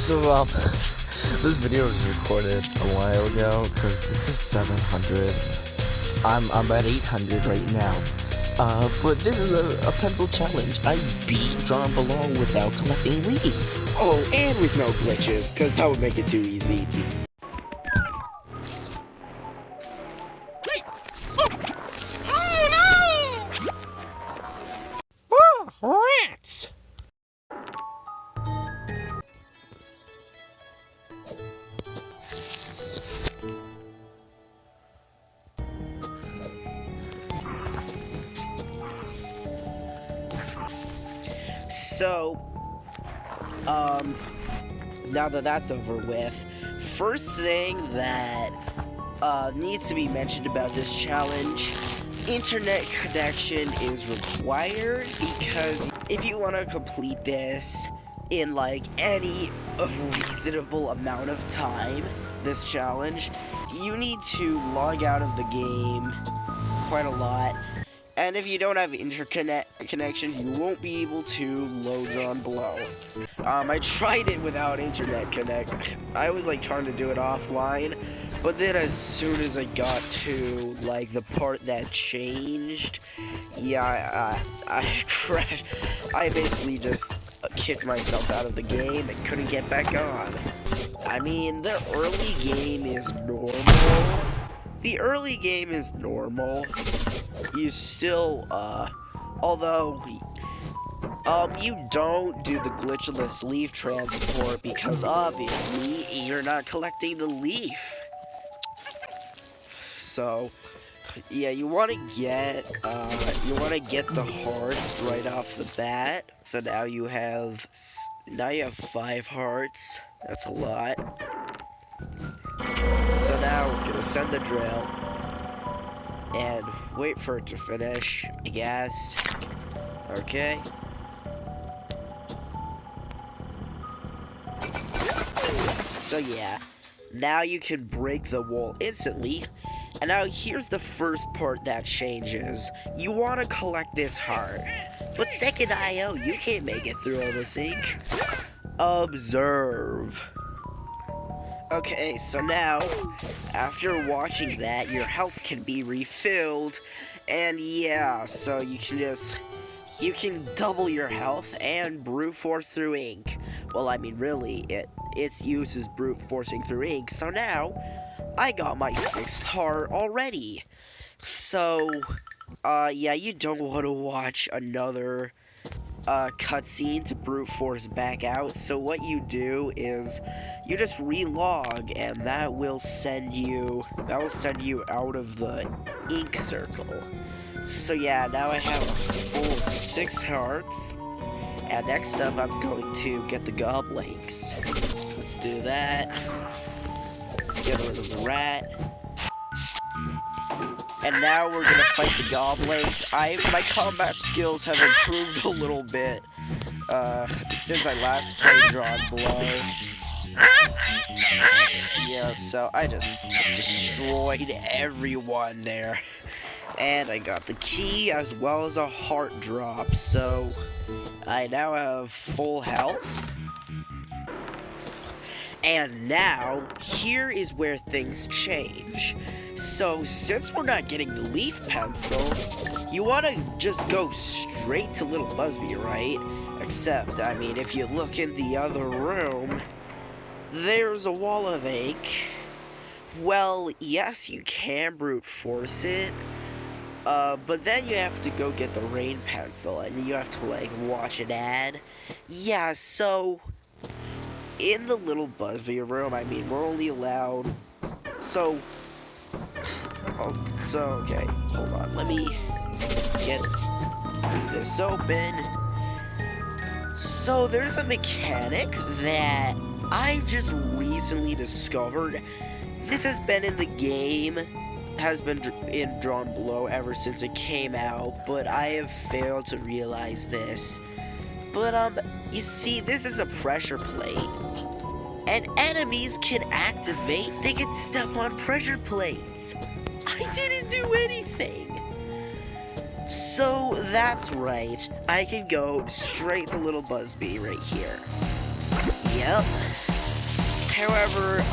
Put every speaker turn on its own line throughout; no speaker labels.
So, this video was recorded a while ago, because this is 700. I'm at 800 right now. But this is a pencil challenge. I beat John Below without collecting leaves.
Oh, and with no glitches, because that would make it too easy.
Rats!
So, now that that's over with, first thing that needs to be mentioned about this challenge, internet connection is required, because if you want to complete this in like any reasonable amount of time, this challenge, you need to log out of the game quite a lot. And if you don't have internet connection, you won't be able to load Drawn Below. I tried it without internet connect. I was like trying to do it offline, but then as soon as I got to like the part that changed, yeah, I crashed. I basically just kicked myself out of the game and couldn't get back on. I mean, the early game is normal. You still, although, you don't do the glitchless leaf transport because obviously you're not collecting the leaf. So, yeah, you want to get the hearts right off the bat. So now you have 5 hearts. That's a lot. So now we're gonna send the drill and wait for it to finish, I guess. Okay. So yeah, now you can break the wall instantly. And now here's the first part that changes. You want to collect this heart, but second IO, you can't make it through all this ink. Observe. Okay, so now, after watching that, your health can be refilled, and yeah, so you can double your health and brute force through ink. Well, I mean, really, its use is brute forcing through ink, so now, I got my 6th heart already. So, yeah, you don't want to watch another cutscene to brute force back out. So what you do is you just relog, and that will send you out of the ink circle. So yeah, now I have a full 6 hearts, and next up I'm going to get the goblins. Let's do that. Get rid of the rat. And now we're gonna fight the goblins. My combat skills have improved a little bit since I last played Drawn Below. Yeah, so I just destroyed everyone there. And I got the key as well as a heart drop, so I now have full health. And now, here is where things change. So, since we're not getting the leaf pencil, you want to just go straight to Little Busby, right? Except, I mean, if you look in the other room, there's a wall of ink. Well, yes, you can brute force it, but then you have to go get the rain pencil, and you have to, like, watch an ad. Yeah, so in the Little Busby room, I mean, we're only allowed, okay, hold on, let me get this open. So there's a mechanic that I just recently discovered. This has been in the game, has been in Drawn Below ever since it came out, but I have failed to realize this. But, you see, this is a pressure plate, and enemies can they can step on pressure plates. I didn't do anything. So, that's right, I can go straight to Little Busby right here. Yep. However,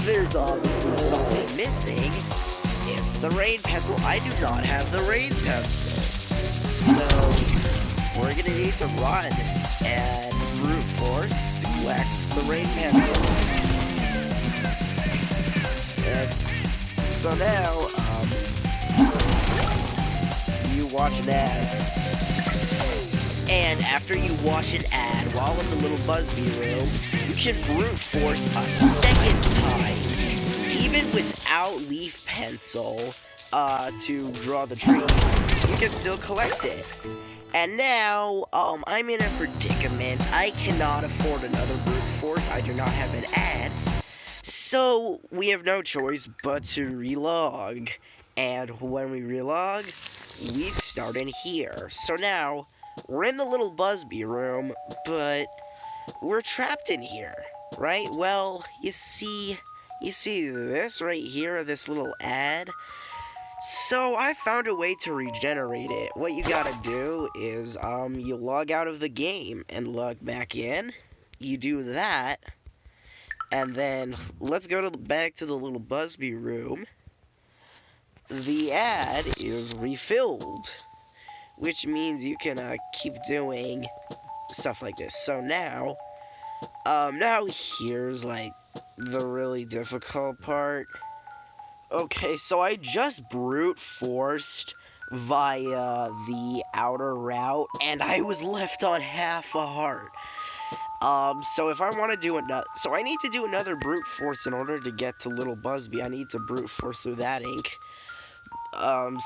there's obviously something missing. It's the rain pencil. I do not have the rain pencil. So, we're gonna need to run and brute force to collect the rain pencil. So now, you watch an ad. And after you watch an ad while in the little Busby room, you can brute force a second time, even without leaf pencil, to draw the tree. You can still collect it. And now, I'm in a predicament. I cannot afford another brute force. I do not have an ad. So, we have no choice but to relog. And when we relog, we start in here. So now, we're in the little Busby room, but we're trapped in here, right? Well, you see this right here, this little ad? So I found a way to regenerate it. What you gotta do is, you log out of the game and log back in. You do that, and then let's go back to the little Busby room. The ad is refilled, which means you can keep doing stuff like this. So now here's like the really difficult part. Okay, so I just brute forced via the outer route, and I was left on half a heart. So if I want to do another, so I need to do another brute force in order to get to Little Busby. I need to brute force through that ink.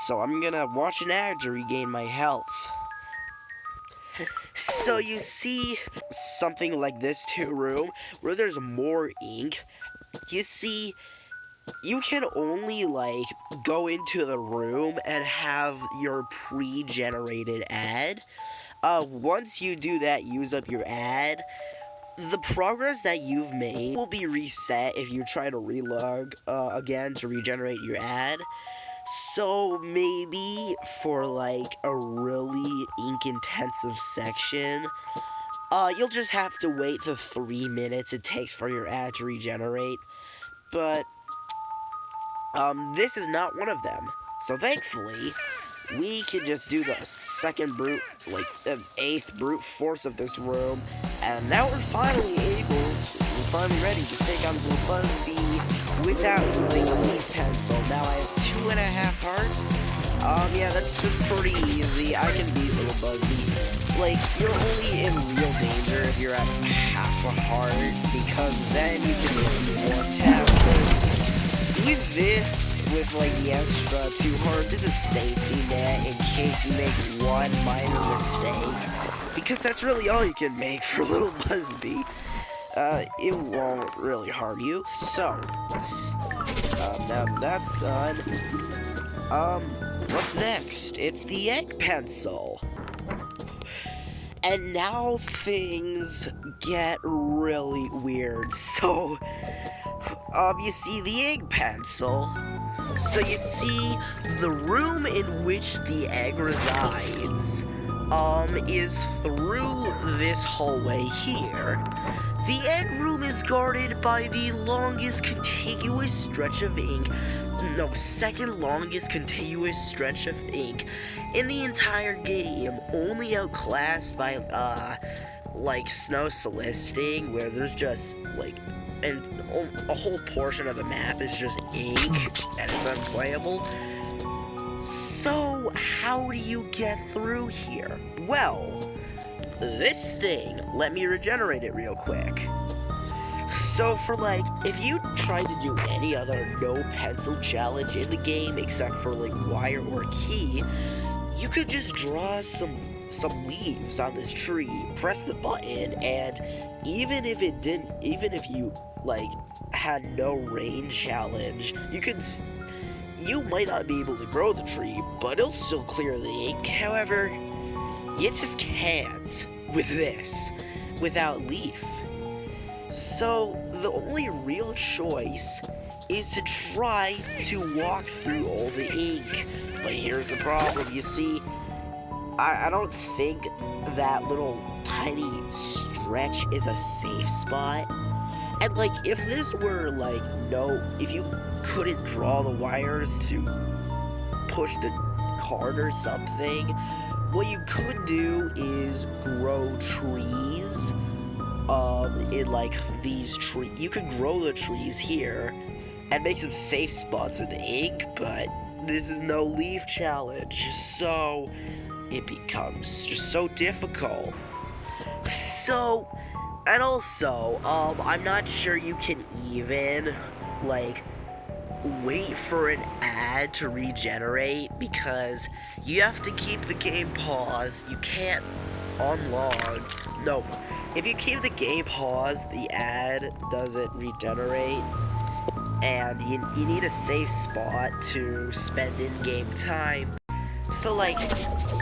So I'm gonna watch an ad to regain my health. So you see something like this room where there's more ink. You see, you can only like go into the room and have your pre-generated ad. Once you do that, use up your ad, the progress that you've made will be reset if you try to relog again to regenerate your ad. So maybe for like a really ink-intensive section, you'll just have to wait the 3 minutes it takes for your ad to regenerate. But this is not one of them. So thankfully, we can just do the second brute, like the 8th brute force of this room, and now we're finally ready to take on Little Busby without using a leaf pencil. Now I have 2.5 hearts. Yeah, that's just pretty easy. I can beat Little Busby. Like, you're only in real danger if you're at half a heart, because then you can really one-tap. With this, with like the extra 2 hearts, this is safety net in case you make one minor mistake, because that's really all you can make for Little Busby. It won't really harm you. So, now that's done. What's next? It's the egg pencil. And now things get really weird. So, you see the egg pencil. So you see, the room in which the egg resides, is through this hallway here. The egg room is guarded by the longest contiguous stretch of ink, second longest contiguous stretch of ink in the entire game, only outclassed by, like Snow Soliciting, where there's just, like, and a whole portion of the map is just ink, and it's unplayable. So, how do you get through here? Well, this thing, let me regenerate it real quick. So for like, if you try to do any other no pencil challenge in the game except for like wire or key, you could just draw some leaves on this tree, press the button, and even if you like had no rain challenge, you might not be able to grow the tree, but it'll still clear the ink. However, you just can't with this without leaf. So the only real choice is to try to walk through all the ink. But here's the problem, you see, I don't think that little tiny stretch is a safe spot. And like, if this were like, if you couldn't draw the wires to push the cart or something, what you could do is grow trees in like these trees. You could grow the trees here and make some safe spots in the ink, but this is no leaf challenge, so it becomes just so difficult. So, and also, I'm not sure you can even like wait for an ad to regenerate, because you have to keep the game paused. You can't unlog. No, if you keep the game paused, the ad doesn't regenerate, and you need a safe spot to spend in-game time. So like,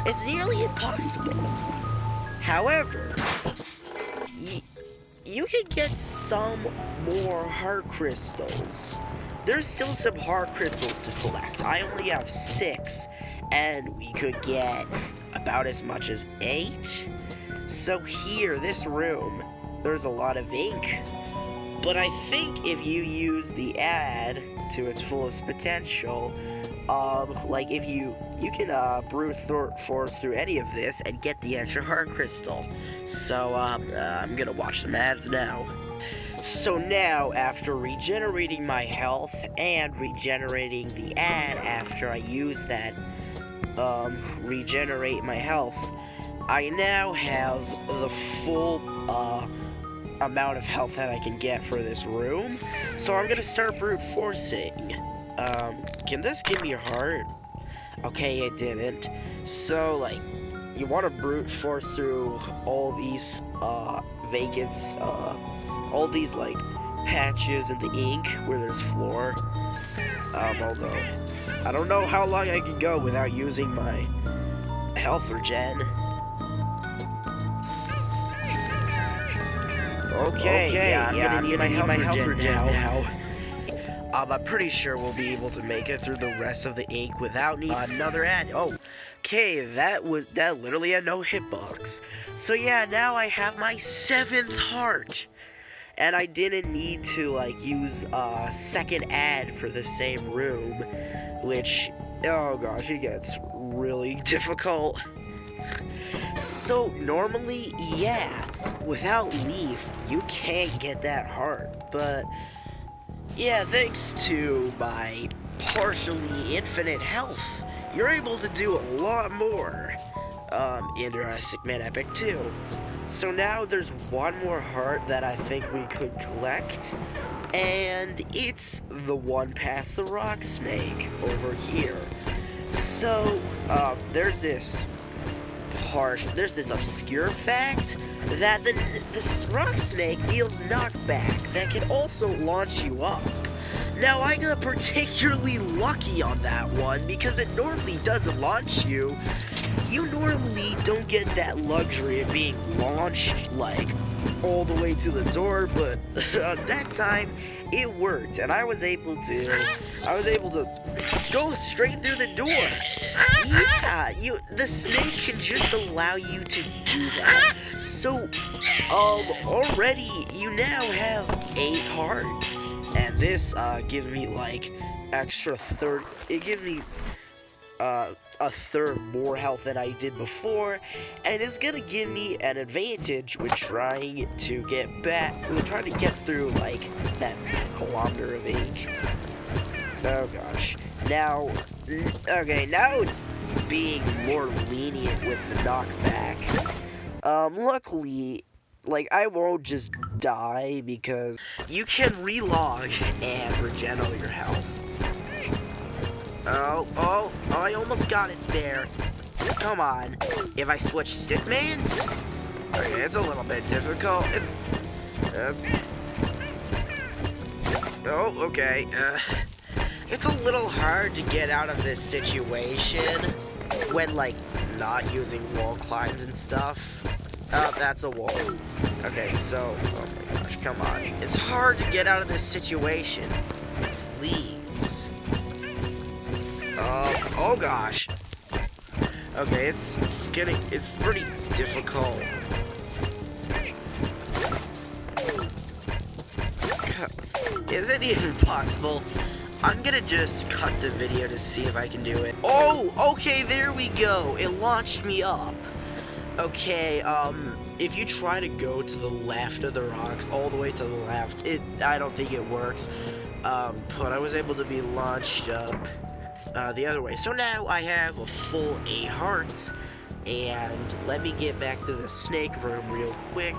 it's nearly impossible. However, you can get some more heart crystals. There's still some heart crystals to collect. I only have 6, and we could get about as much as 8. So here, this room, there's a lot of ink. But I think if you use the ad to its fullest potential, like if you can brute force through any of this and get the extra heart crystal. So I'm gonna watch some ads now. So now, after regenerating my health and regenerating the ad after I use that regenerate my health, I now have the full amount of health that I can get for this room. So I'm gonna start brute forcing. Can this give me a heart? Okay, it didn't. So like, you want to brute force through all these vacants, all these like patches in the ink where there's floor. Although I don't know how long I can go without using my health regen. Okay, yeah, I'm gonna need my health regen now. I'm pretty sure we'll be able to make it through the rest of the ink without needing another ad. Oh, okay, that literally had no hitbox. So yeah, now I have my 7th heart. And I didn't need to like use a second ad for the same room, which, oh gosh, it gets really difficult. So normally, yeah, without leaf, you can't get that heart, but yeah, thanks to my partially infinite health, you're able to do a lot more in Jurassic Man Epic 2. So now there's one more heart that I think we could collect, and it's the one past the rock snake over here. So, there's this obscure fact that this rock snake deals knockback that can also launch you up. Now, I got particularly lucky on that one because it normally doesn't launch you. You normally don't get that luxury of being launched, like, all the way to the door, but that time, it worked, and I was able to go straight through the door. Yeah, the snake can just allow you to do that. So, already, you now have 8 hearts, and this, gives me, like, extra third, it gives me, a third more health than I did before, and it's gonna give me an advantage with trying to get through like that kilometer of ink. Oh gosh. Now it's being more lenient with the knockback. Luckily, like, I won't just die because you can relog and regen all your health. Oh, I almost got it there. Come on. If I switch stickmans? Okay, it's a little bit difficult. Oh, okay. It's a little hard to get out of this situation when, like, not using wall climbs and stuff. Oh, that's a wall. Okay, so, oh my gosh, come on. It's hard to get out of this situation. Please. Oh gosh. Okay, it's pretty difficult. Is it even possible? I'm gonna just cut the video to see if I can do it. Oh, okay, there we go. It launched me up. Okay, if you try to go to the left of the rocks, all the way to the left, I don't think it works. But I was able to be launched up the other way. So now I have a full 8 hearts, and let me get back to the snake room real quick.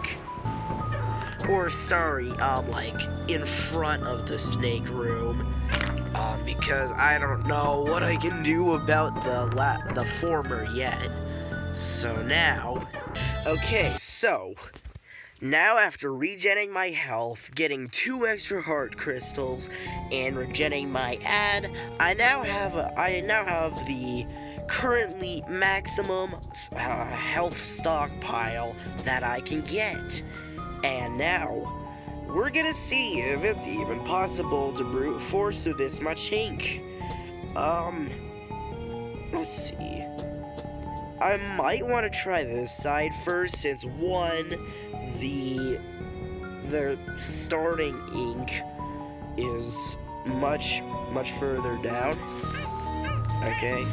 Or sorry, like in front of the snake room, because I don't know what I can do about the former yet. So now, okay, so now after regenning my health, getting 2 extra heart crystals, and regenning my ad, I now have the currently maximum health stockpile that I can get. And now, we're gonna see if it's even possible to brute force through this much ink. Let's see. I might want to try this side first, since one, the starting ink is much further down. Okay.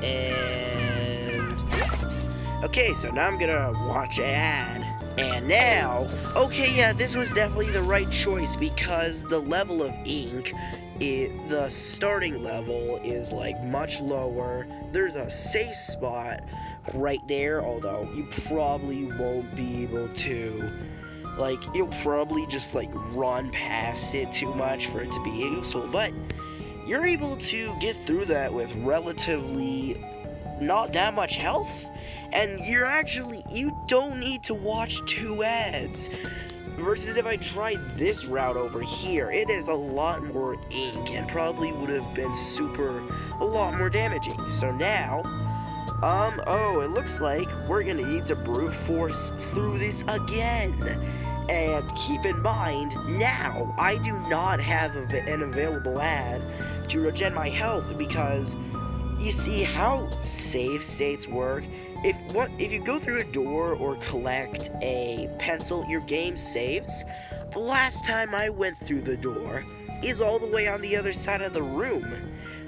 And okay, so now I'm gonna watch an ad. And now, okay, yeah, this was definitely the right choice, because the level of ink, the starting level is like much lower. There's a safe spot right there, although you probably won't be able to, like, you'll probably just like run past it too much for it to be useful, but you're able to get through that with relatively not that much health. And you don't need to watch 2 ads. Versus if I tried this route over here, it is a lot more ink and probably would have been a lot more damaging. So now, oh, it looks like we're gonna need to brute force through this again. And keep in mind, now, I do not have an available ad to regen my health, because you see how save states work. If you go through a door or collect a pencil, your game saves. The last time I went through the door is all the way on the other side of the room.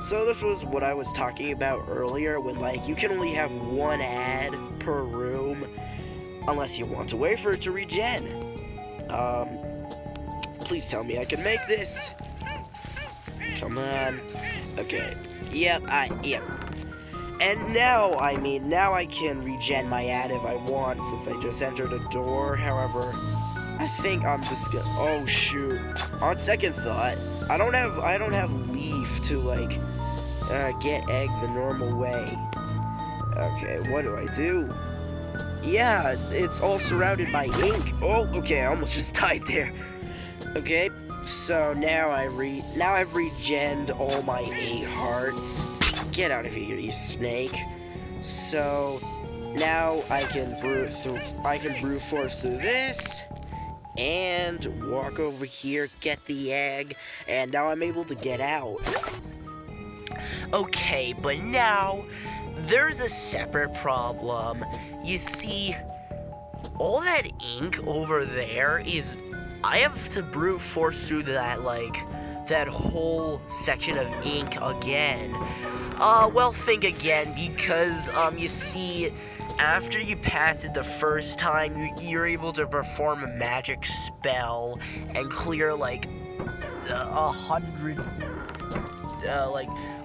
So this was what I was talking about earlier, when like you can only have 1 ad per room unless you want to wait for it to regen. Please tell me I can make this. Come on. Okay. Yep. And now, now I can regen my ad if I want, since I just entered a door. However, I think I'm just gonna, oh shoot. On second thought, I don't have leaf to like, get egg the normal way. Okay, what do I do? Yeah, it's all surrounded by ink. Oh, okay, I almost just died there. Okay, so now I've regened all my 8 hearts. Get out of here, you snake. So now I can brute force through this and walk over here, get the egg, and now I'm able to get out. Okay, but now there's a separate problem. You see, all that ink over there is, I have to brute force through that whole section of ink again. Well, think again, because, you see, after you pass it the first time, you're able to perform a magic spell and clear, like,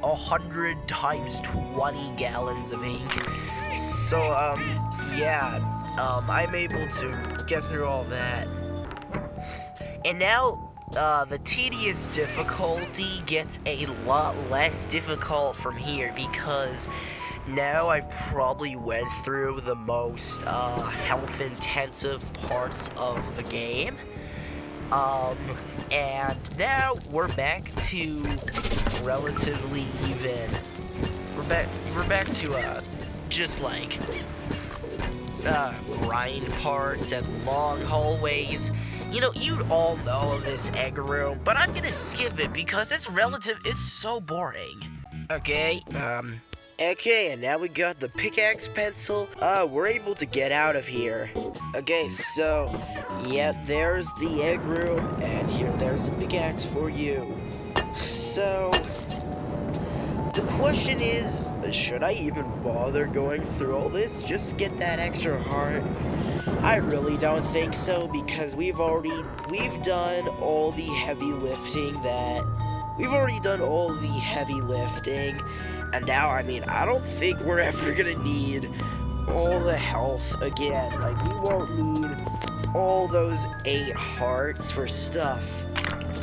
100 times 20 gallons of ink. So, yeah, I'm able to get through all that. And now, the tedious difficulty gets a lot less difficult from here, because now I've probably went through the most health-intensive parts of the game. And now we're back to relatively even. We're back to just like grind parts and long hallways. You know, you all know this egg room, but I'm gonna skip it because it's so boring. Okay, Okay, and now we got the pickaxe pencil. We're able to get out of here. Okay, so, yeah, there's the egg room, and there's the pickaxe for you. So, the question is, should I even bother going through all this just to get that extra heart? I really don't think so, because we've done all the heavy lifting and now, I mean, I don't think we're ever gonna need all the health again. Like, we won't need all those 8 hearts for stuff.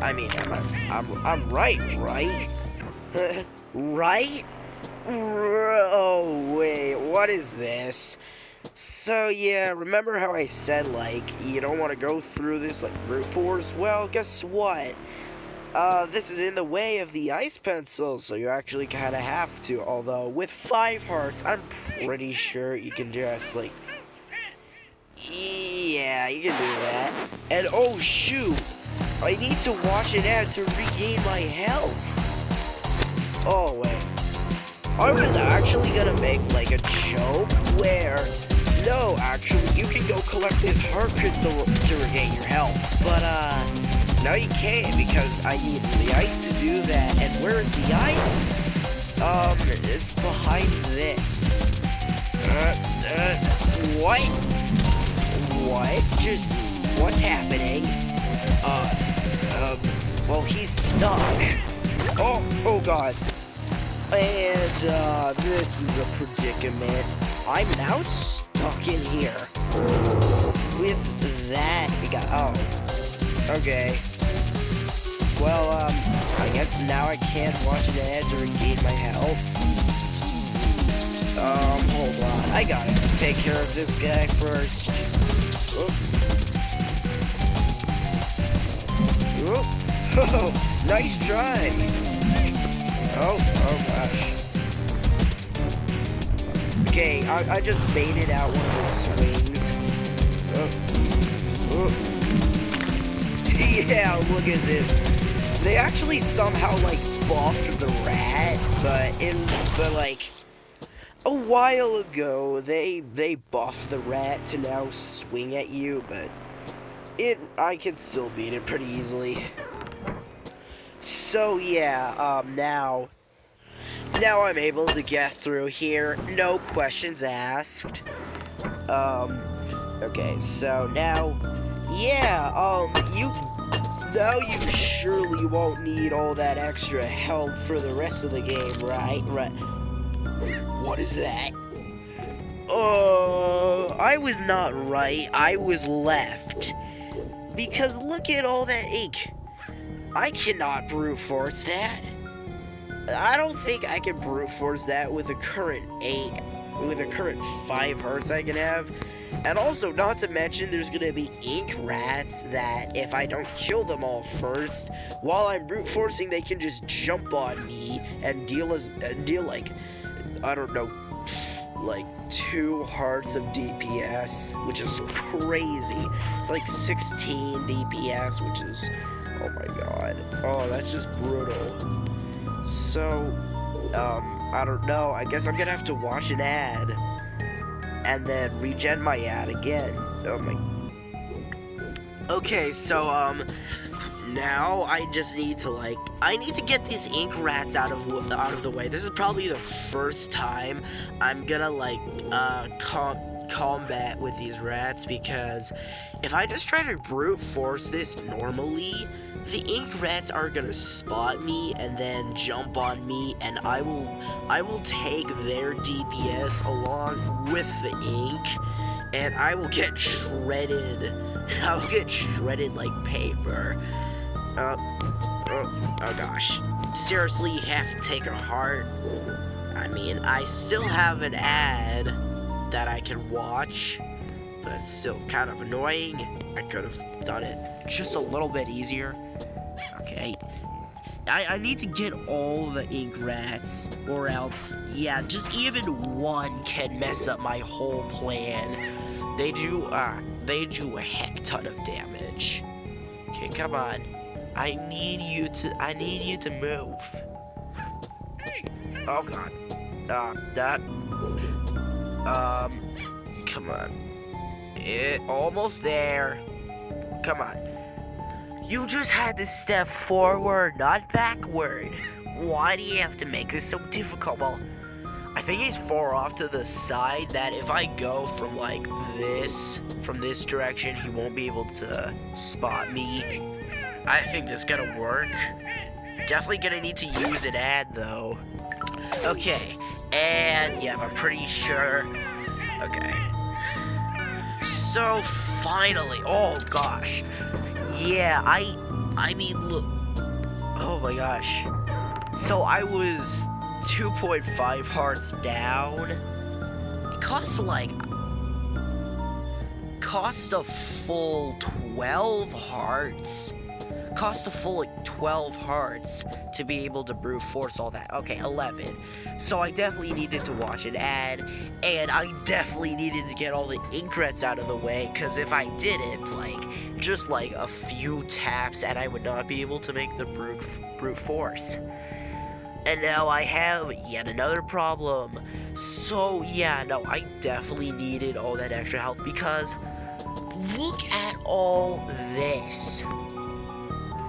I mean, I'm right? Right? Oh, wait, what is this? So, yeah, remember how I said, like, you don't want to go through this, like, brute force? Well, guess what? This is in the way of the ice pencil, so you actually kind of have to. Although, with 5 hearts, I'm pretty sure you can just, like... Yeah, you can do that. And, oh, shoot! I need to watch an ad to regain my health. Oh, wait. I was actually gonna make, like, a joke where... No, actually, you can go collect this heart crystal to regain your health. But, no, you can't, because I need the ice to do that. And where is the ice? It's behind this. What? What? Just, what's happening? Well, he's stuck. Oh god. And, this is a predicament. I'm now stuck in here. With that, we got, okay. Well, I guess now I can't watch an ad to regain my health. Hold on. I gotta take care of this guy first. Oh, nice try. Oh gosh. Okay, I just baited out one of the swings. Yeah, look at this. They actually somehow, like, buffed the rat, but like, a while ago, they buffed the rat to now swing at you, but I can still beat it pretty easily. So, yeah, now I'm able to get through here, no questions asked. Okay, so now, yeah, you surely won't need all that extra help for the rest of the game, right? What is that? I was not right, I was left. Because look at all that ink. I cannot brute force that. I don't think I can brute force that with the current 5 hearts I can have. And also, not to mention, there's gonna be ink rats that if I don't kill them all first, while I'm brute forcing, they can just jump on me and deal like, I don't know, like 2 hearts of DPS, which is crazy. It's like 16 DPS, which is, oh my god. Oh, that's just brutal. So, I don't know. I guess I'm gonna have to watch an ad and then regen my ad again. Oh my. Okay, so now I just need to I need to get these ink rats out of the way. This is probably the first time I'm gonna combat with these rats, because if I just try to brute force this normally, the ink rats are gonna spot me and then jump on me, and I will take their DPS along with the ink, and I will get shredded. I'll get shredded like paper. Oh gosh. Seriously, you have to take a heart? I mean, I still have an ad that I can watch, but it's still kind of annoying. I could have done it just a little bit easier. Okay. I need to get all the ink rats, or else, yeah, just even one can mess up my whole plan. They do a heck ton of damage. Okay, come on. I need you to move. Oh god. That. Come on. Almost there. Come on. You just had to step forward, not backward. Why do you have to make this so difficult? Well, I think he's far off to the side that if I go from like this, from this direction, he won't be able to spot me. I think this is gonna work. Definitely gonna need to use an ad though. Okay, and yeah, I'm pretty sure. Okay. So finally, oh gosh. Yeah, I mean, look. Oh my gosh. So I was 2.5 hearts down. It cost a full 12 hearts. Cost a full 12 hearts to be able to brute force all that. Okay, 11. So I definitely needed to watch an ad, and I definitely needed to get all the inkrets out of the way, because if I didn't, just a few taps, and I would not be able to make the brute force. And now I have yet another problem. So yeah, no, I definitely needed all that extra help, because look at all this.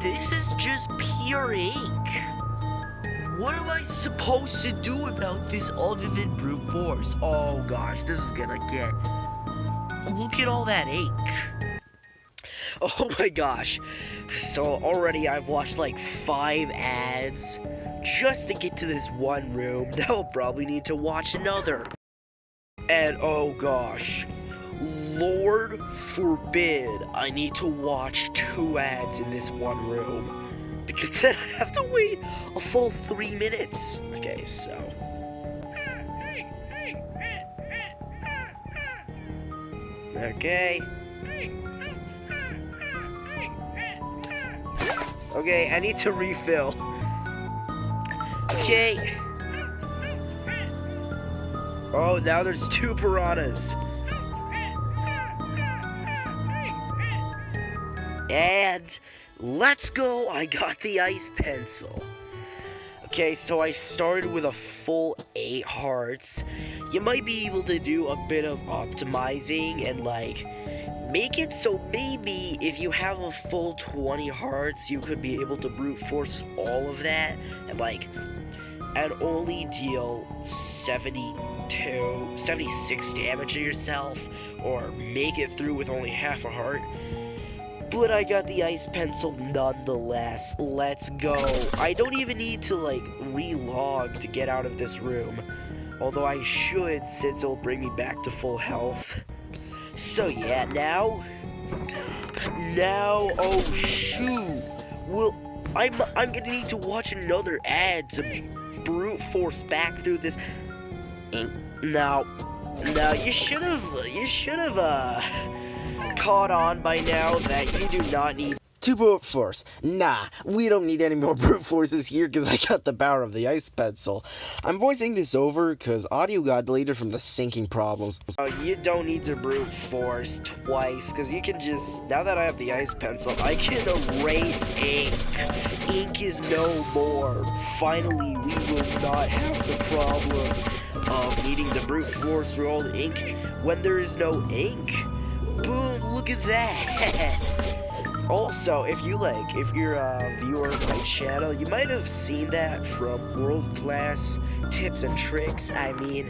This is just pure ink. What am I supposed to do about this other than brute force? Oh gosh, this is gonna get... Look at all that ink. Oh my gosh. So already I've watched 5 ads just to get to this one room. Now I'll probably need to watch another. And oh gosh. Lord forbid I need to watch 2 ads in this one room, because then I have to wait a full 3 minutes. Okay, so. Okay. Okay, I need to refill. Okay. Oh, now there's 2 piranhas. And let's go, I got the ice pencil. Okay, so I started with a full 8 hearts. You might be able to do a bit of optimizing and make it so maybe if you have a full 20 hearts, you could be able to brute force all of that and only deal 76 damage to yourself, or make it through with only half a heart. But I got the ice pencil nonetheless. Let's go. I don't even need to relog to get out of this room, although I should, since it'll bring me back to full health. So yeah, now, oh shoot. Well, I'm gonna need to watch another ad to brute force back through this. Now, you should have caught on by now that you do not need to brute force. Nah, we don't need any more brute forces here because I got the power of the ice pencil. I'm voicing this over because audio got deleted from the syncing problems. You don't need to brute force twice, because you can just, now that I have the ice pencil, I can erase ink. Ink is no more. Finally, we will not have the problem of needing to brute force through all the ink when there is no ink. Boom, look at that. Also, if you're a viewer of my channel, you might have seen that from World Class Tips and Tricks. I mean,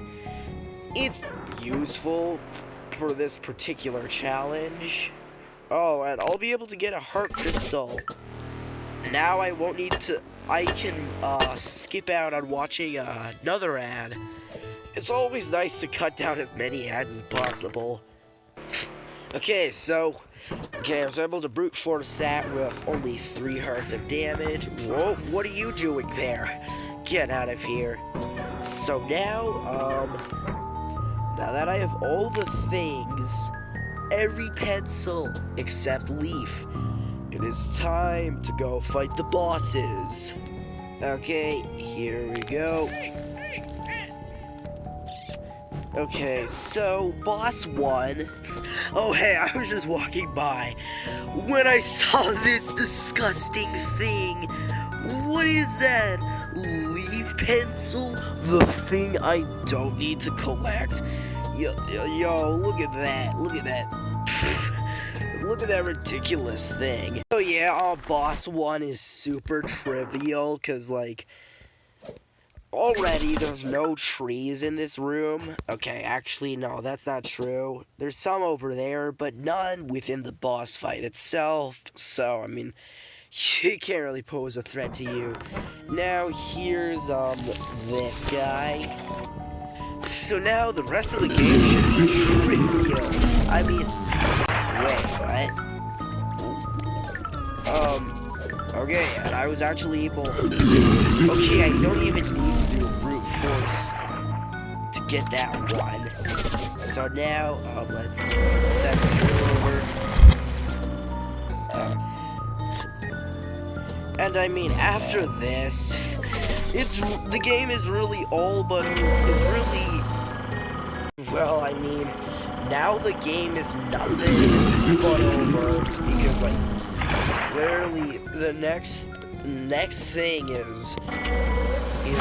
it's useful for this particular challenge. Oh, and I'll be able to get a heart crystal. Now I won't need to, I can skip out on watching another ad. It's always nice to cut down as many ads as possible. Okay, so I was able to brute force that with only 3 hearts of damage. Whoa, what are you doing there? Get out of here. So now that I have all the things, every pencil except Leaf, it is time to go fight the bosses. Okay, here we go. Okay, so boss 1. Oh hey, I was just walking by when I saw this disgusting thing. What is that? Leaf pencil, the thing I don't need to collect. Yo, look at that. Look at that. Look at that ridiculous thing. Oh yeah, boss 1 is super trivial, because, like, already there's no trees in this room. Okay, actually, no, that's not true. There's some over there, but none within the boss fight itself. So, I mean, he can't really pose a threat to you. Now, here's, this guy. So now the rest of the game should be trivial. I mean, wait, what? Okay, and I was actually able... Okay, I don't even need to do brute force to get that one. So now, let's send it over. And I mean, after this, the game is really all but... It's really... Well, I mean, now the game is nothing but over, because, like, literally, the next thing is the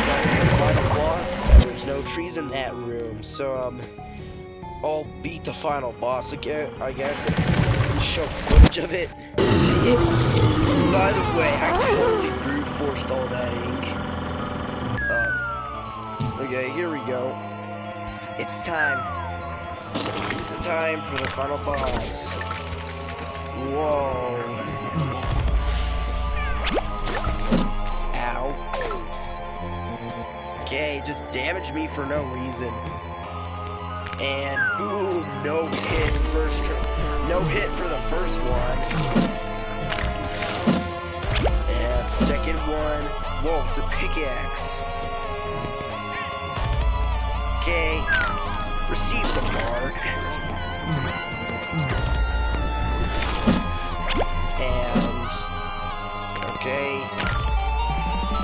final boss, and there's no trees in that room, so, I'll beat the final boss again, I guess, and show footage of it. By the way, I totally brute forced all that ink. Okay, here we go. It's time. It's time for the final boss. Whoa. Ow. Okay, just damaged me for no reason. And boom, no hit for the first one. And second one, whoa, it's a pickaxe. Okay, receive the mark. And okay,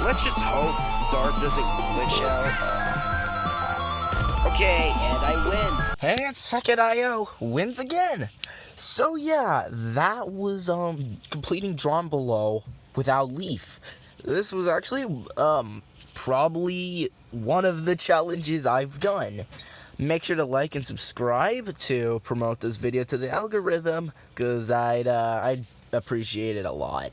let's just hope Zarb doesn't glitch out. Okay, and I win.
And second IO wins again. So yeah, that was completing Drawn Below without Leaf. This was actually probably one of the challenges I've done. Make sure to like and subscribe to promote this video to the algorithm, because I'd appreciate it a lot.